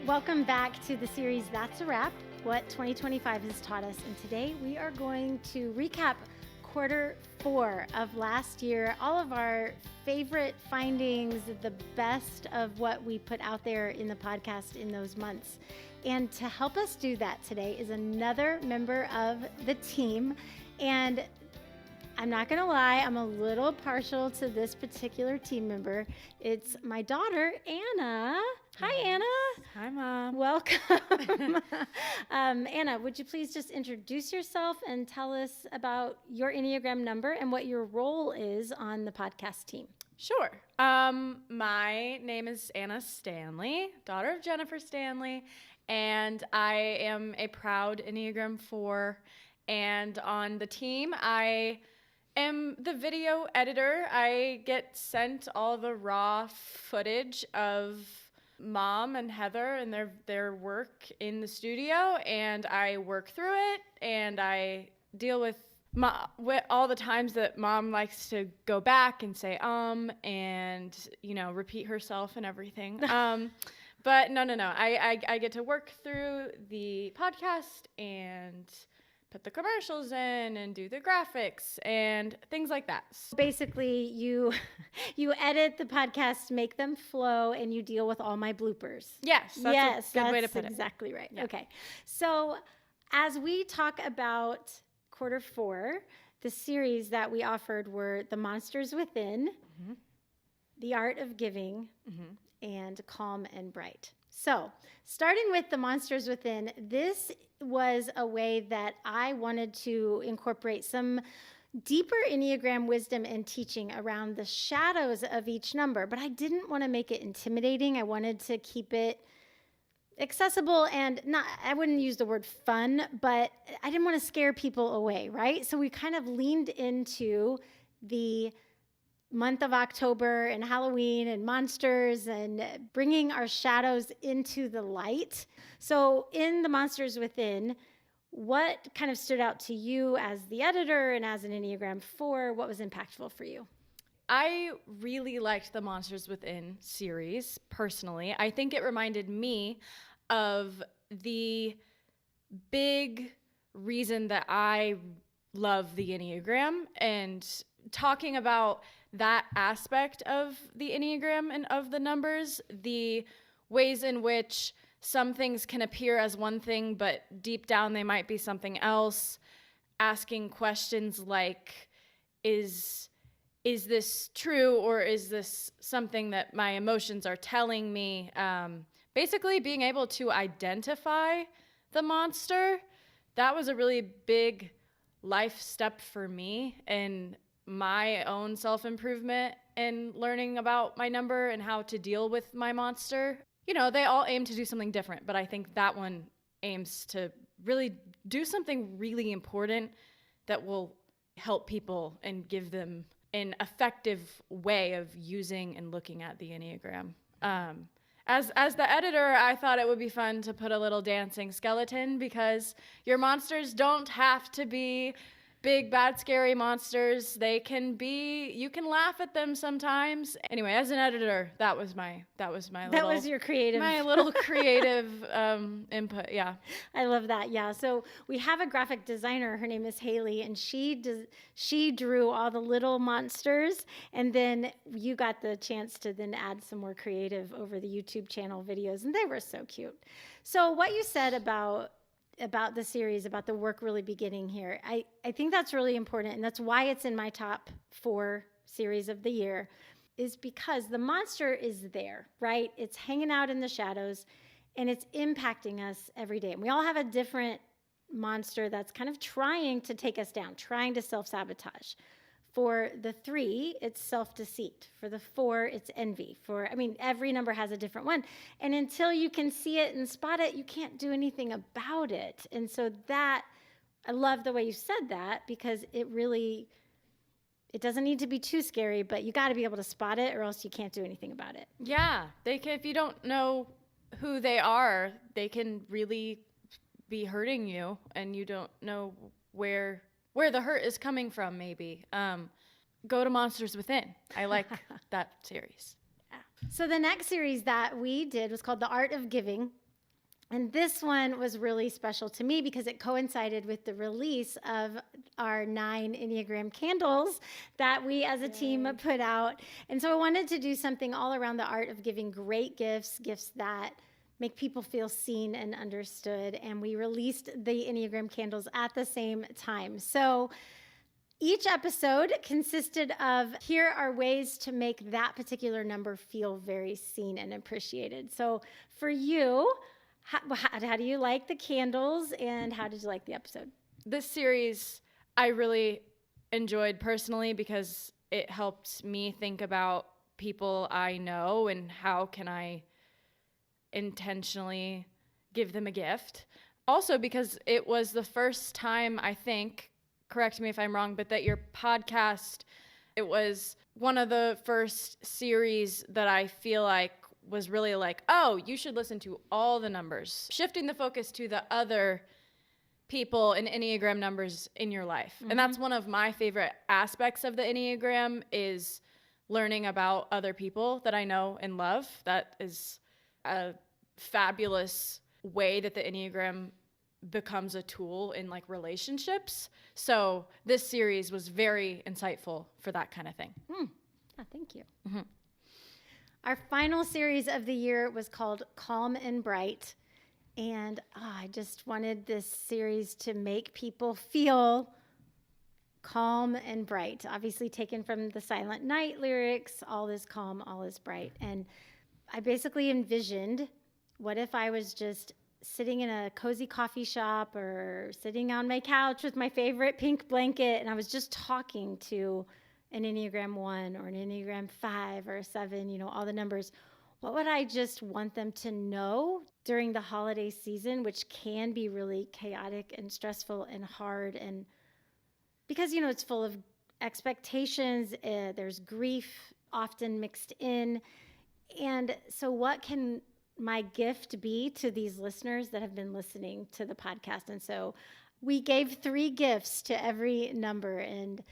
Welcome back to the series That's a Wrap, What 2025 Has Taught Us. And today we are going to recap quarter 4 of last year, all of our favorite findings, the best of what we put out there in the podcast in those months. And to help us do that today is another member of the team. And I'm not going to lie, I'm a little partial to this particular team member. It's my daughter, Anna. Hi, Anna. Hi, Mom. Welcome. Anna, would you please just introduce yourself and tell us about your Enneagram number and what your role is on the podcast team? Sure. My name is Anna Stanley, daughter of Jennifer Stanley, and I am a proud Enneagram 4. And on the team, I am the video editor. I get sent all the raw footage of Mom and Heather and their work in the studio, and I work through it, and I deal with all the times that Mom likes to go back and say and repeat herself and everything. But no. I get to work through the podcast and put the commercials in and do the graphics and things like that. Basically, you edit the podcast, make them flow, and you deal with all my bloopers. Yes, that's a good way to put it. Exactly right. Yeah. Okay. So as we talk about quarter 4, the series that we offered were The Monsters Within, Mm-hmm. The Art of Giving, Mm-hmm. and Calm and Bright. So starting with The Monsters Within, this was a way that I wanted to incorporate some deeper Enneagram wisdom and teaching around the shadows of each number, but I didn't want to make it intimidating. I wanted to keep it accessible and I wouldn't use the word fun, but I didn't want to scare people away, right? So we kind of leaned into the month of October and Halloween and monsters and bringing our shadows into the light. So in The Monsters Within, what kind of stood out to you as the editor and as an Enneagram 4? What was impactful for you? I really liked the Monsters Within series, personally. I think it reminded me of the big reason that I love the Enneagram, and talking about that aspect of the Enneagram and of the numbers, the ways in which some things can appear as one thing, but deep down they might be something else. Asking questions like, is this true, or is this something that my emotions are telling me? Basically being able to identify the monster, that was a really big life step for me in my own self-improvement and learning about my number and how to deal with my monster. They all aim to do something different, but I think that one aims to really do something really important that will help people and give them an effective way of using and looking at the Enneagram. As the editor, I thought it would be fun to put a little dancing skeleton, because your monsters don't have to be big, bad, scary monsters. You can laugh at them sometimes. Anyway, as an editor, that was your creative. My little creative input, yeah. I love that, yeah. So we have a graphic designer, her name is Haley, and she drew all the little monsters, and then you got the chance to then add some more creative over the YouTube channel videos, and they were so cute. So what you said about the series, about the work really beginning here, I think that's really important, and that's why it's in my top 4 series of the year, is because the monster is there, right? It's hanging out in the shadows, and it's impacting us every day. And we all have a different monster that's kind of trying to take us down, trying to self-sabotage. For the 3, it's self-deceit. For the 4, it's envy. Every number has a different one. And until you can see it and spot it, you can't do anything about it. And so I love the way you said that, because it doesn't need to be too scary, but you got to be able to spot it, or else you can't do anything about it. Yeah, if you don't know who they are, they can really be hurting you, and you don't know where the hurt is coming from, maybe. Go to Monsters Within. I like that series. So the next series that we did was called The Art of Giving. And this one was really special to me because it coincided with the release of our 9 Enneagram candles that we as a team put out. And so I wanted to do something all around the art of giving great gifts, gifts that make people feel seen and understood. And we released the Enneagram candles at the same time. So each episode consisted of, here are ways to make that particular number feel very seen and appreciated. So for you, how do you like the candles, and how did you like the episode? This series I really enjoyed personally because it helped me think about people I know and how can I intentionally give them a gift. Also because it was the first time, I think, correct me if I'm wrong, but that your podcast, it was one of the first series that I feel like was really like, oh, you should listen to all the numbers, shifting the focus to the other people and Enneagram numbers in your life. Mm-hmm. And that's one of my favorite aspects of the Enneagram, is learning about other people that I know and love. That is a fabulous way that the Enneagram becomes a tool in like relationships. So this series was very insightful for that kind of thing. Thank you. Mm-hmm. Our final series of the year was called Calm and Bright. And I just wanted this series to make people feel calm and bright. Obviously taken from the Silent Night lyrics, all is calm, all is bright. And I basically envisioned, what if I was just sitting in a cozy coffee shop or sitting on my couch with my favorite pink blanket, and I was just talking to an Enneagram 1 or an Enneagram 5 or a 7, all the numbers. What would I just want them to know during the holiday season, which can be really chaotic and stressful and hard, and because, it's full of expectations, there's grief often mixed in. And so what can my gift be to these listeners that have been listening to the podcast? And so we gave 3 gifts to every number, and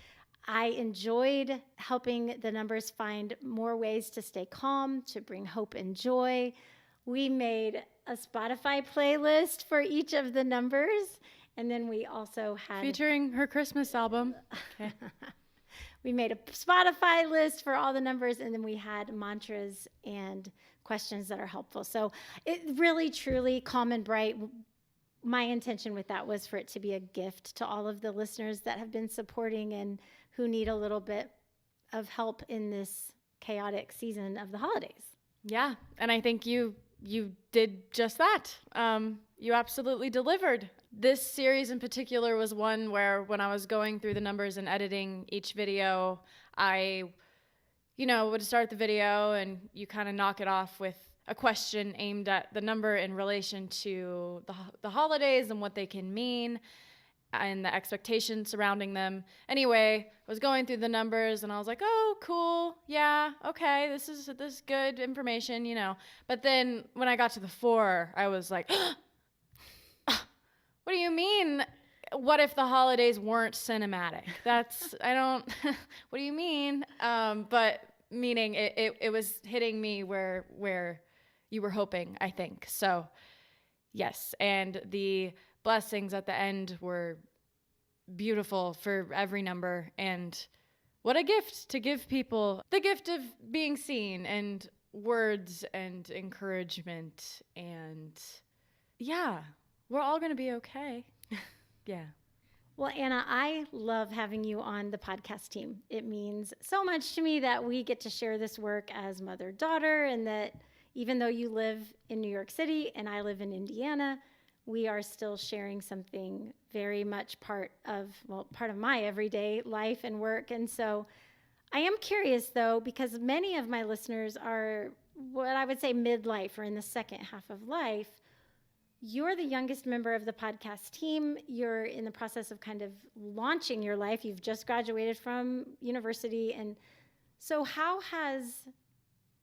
I enjoyed helping the numbers find more ways to stay calm, to bring hope and joy. We made a Spotify playlist for each of the numbers, and then we also had... featuring her Christmas album. Okay. We made a Spotify list for all the numbers, and then we had mantras and questions that are helpful. So it really, truly, Calm and Bright, my intention with that was for it to be a gift to all of the listeners that have been supporting and who need a little bit of help in this chaotic season of the holidays. Yeah, and I think you did just that. You absolutely delivered. This series in particular was one where when I was going through the numbers and editing each video, I, would start the video and you kind of knock it off with a question aimed at the number in relation to the holidays and what they can mean and the expectations surrounding them. Anyway, I was going through the numbers and I was like, oh, cool. Yeah, okay, this is good information, But then when I got to the 4, I was like, what do you mean? What if the holidays weren't cinematic? What do you mean? But meaning it was hitting me where you were hoping, I think. So yes, and the blessings at the end were beautiful for every number, and what a gift to give people, the gift of being seen and words and encouragement, and yeah, we're all going to be okay. Yeah. Well, Anna, I love having you on the podcast team. It means so much to me that we get to share this work as mother-daughter, and that even though you live in New York City and I live in Indiana, we are still sharing something very much part of my everyday life and work. And so I am curious, though, because many of my listeners are what I would say midlife or in the second half of life. You're the youngest member of the podcast team. You're in the process of kind of launching your life. You've just graduated from university. And so how has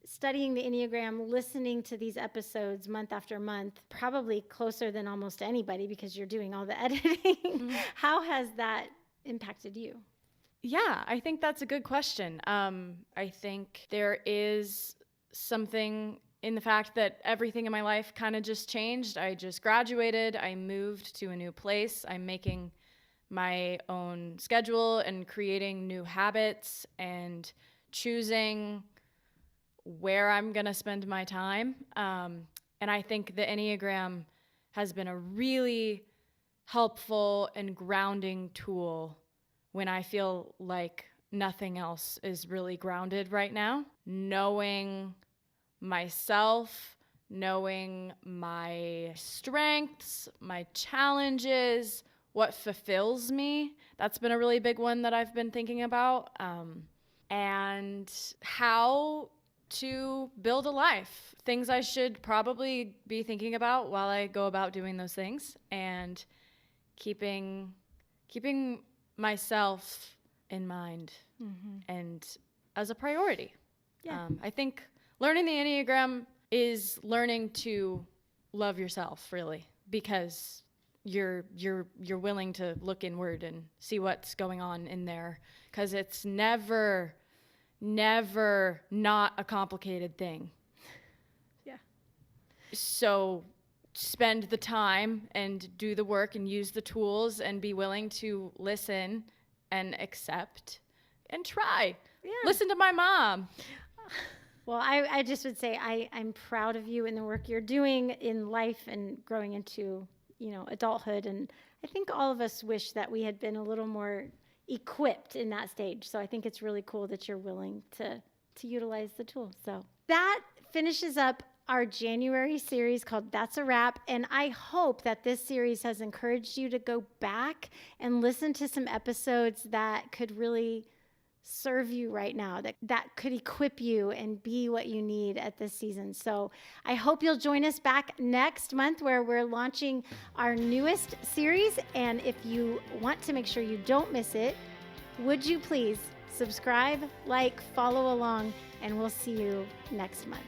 studying the Enneagram, listening to these episodes month after month, probably closer than almost anybody because you're doing all the editing, mm-hmm. How has that impacted you? Yeah, I think that's a good question. I think there is something in the fact that everything in my life kind of just changed. I just graduated. I moved to a new place. I'm making my own schedule and creating new habits and choosing where I'm going to spend my time. And I think the Enneagram has been a really helpful and grounding tool when I feel like nothing else is really grounded right now. Knowing myself, knowing my strengths, my challenges, what fulfills me. That's been a really big one that I've been thinking about. And how to build a life. Things I should probably be thinking about while I go about doing those things, and keeping myself in mind and as a priority. Yeah. I think learning the Enneagram is learning to love yourself, really, because you're willing to look inward and see what's going on in there, because it's never not a complicated thing. Yeah. So spend the time and do the work and use the tools and be willing to listen and accept and try. Yeah. Listen to my mom. Well, I just would say I'm proud of you and the work you're doing in life and growing into, adulthood. And I think all of us wish that we had been a little more equipped in that stage. So I think it's really cool that you're willing to utilize the tools. So that finishes up our January series called That's a Wrap. And I hope that this series has encouraged you to go back and listen to some episodes that could really serve you right now, that could equip you and be what you need at this season. So I hope you'll join us back next month, where we're launching our newest series. And if you want to make sure you don't miss it, would you please subscribe, follow along, and we'll see you next month.